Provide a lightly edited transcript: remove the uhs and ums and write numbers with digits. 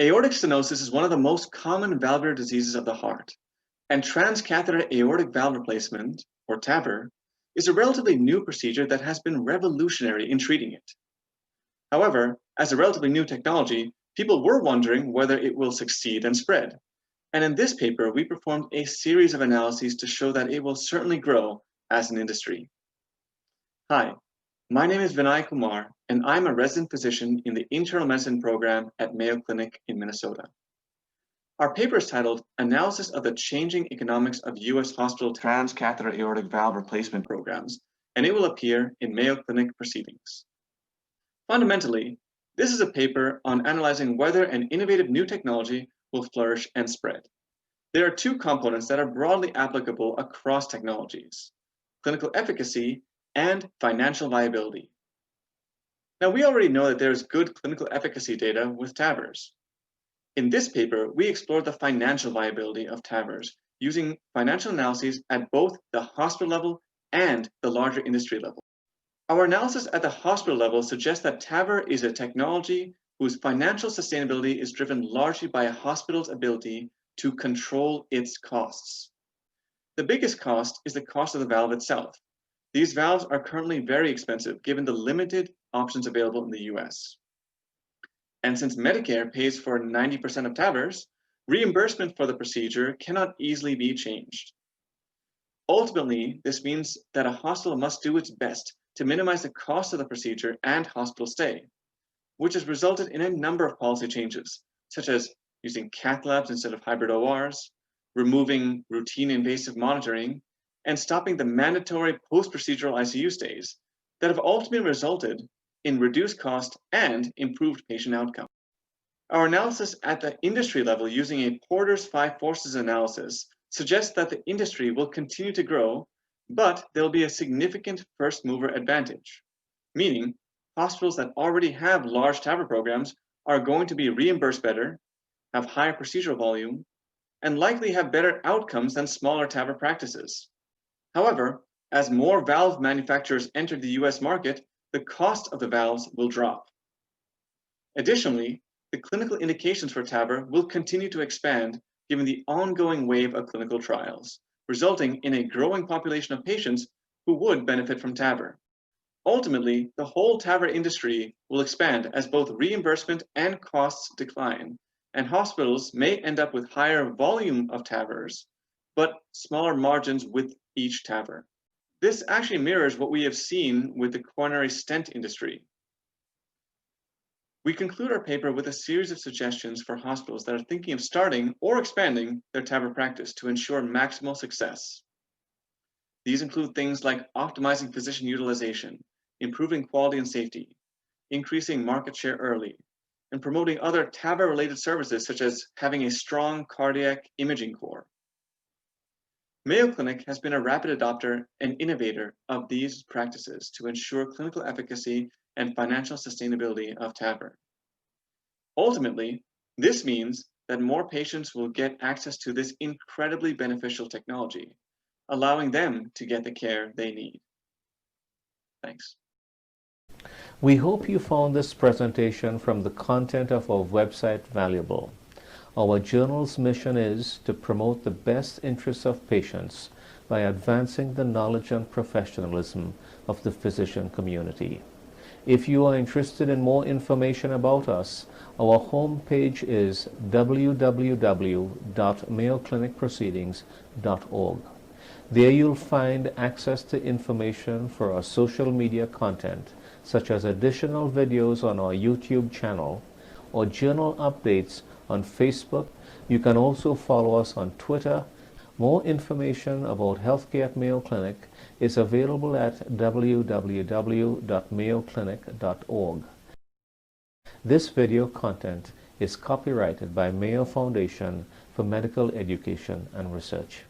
Aortic stenosis is one of the most common valvular diseases of the heart, and transcatheter aortic valve replacement, or TAVR, is a relatively new procedure that has been revolutionary in treating it. However, as a relatively new technology, people were wondering whether it will succeed and spread. And in this paper, we performed a series of analyses to show that it will certainly grow as an industry. Hi, my name is Vinay Kumar, and I'm a resident physician in the internal medicine program at Mayo Clinic in Minnesota. Our paper is titled Analysis of the Changing Economics of U.S. Hospital Transcatheter Aortic Valve Replacement Programs, and it will appear in Mayo Clinic Proceedings. Fundamentally, this is a paper on analyzing whether an innovative new technology will flourish and spread. There are two components that are broadly applicable across technologies: clinical efficacy and financial viability. Now, we already know that there is good clinical efficacy data with TAVRs. In this paper, we explored the financial viability of TAVRs using financial analyses at both the hospital level and the larger industry level. Our analysis at the hospital level suggests that TAVR is a technology whose financial sustainability is driven largely by a hospital's ability to control its costs. The biggest cost is the cost of the valve itself. These valves are currently very expensive given the limited options available in the US. And since Medicare pays for 90% of TAVRs, reimbursement for the procedure cannot easily be changed. Ultimately, this means that a hospital must do its best to minimize the cost of the procedure and hospital stay, which has resulted in a number of policy changes, such as using cath labs instead of hybrid ORs, removing routine invasive monitoring, and stopping the mandatory post-procedural ICU stays that have ultimately resulted in reduced cost and improved patient outcome. Our analysis at the industry level using a Porter's 5 forces analysis suggests that the industry will continue to grow, but there will be a significant first mover advantage, meaning hospitals that already have large TAVR programs are going to be reimbursed better, have higher procedural volume, and likely have better outcomes than smaller TAVR practices. However, as more valve manufacturers enter the US market, the cost of the valves will drop. Additionally, the clinical indications for TAVR will continue to expand given the ongoing wave of clinical trials, resulting in a growing population of patients who would benefit from TAVR. Ultimately, the whole TAVR industry will expand as both reimbursement and costs decline, and hospitals may end up with higher volume of TAVRs, but smaller margins with each TAVR. This actually mirrors what we have seen with the coronary stent industry. We conclude our paper with a series of suggestions for hospitals that are thinking of starting or expanding their TAVR practice to ensure maximal success. These include things like optimizing physician utilization, improving quality and safety, increasing market share early, and promoting other TAVR-related services such as having a strong cardiac imaging core. Mayo Clinic has been a rapid adopter and innovator of these practices to ensure clinical efficacy and financial sustainability of TAVR. Ultimately, this means that more patients will get access to this incredibly beneficial technology, allowing them to get the care they need. Thanks. We hope you found this presentation from the content of our website valuable. Our journal's mission is to promote the best interests of patients by advancing the knowledge and professionalism of the physician community. If you are interested in more information about us, our homepage is www.mayoclinicproceedings.org. There you'll find access to information for our social media content, such as additional videos on our YouTube channel or journal updates on Facebook. You can also follow us on Twitter. More information about healthcare at Mayo Clinic is available at www.mayoclinic.org. This video content is copyrighted by Mayo Foundation for Medical Education and Research.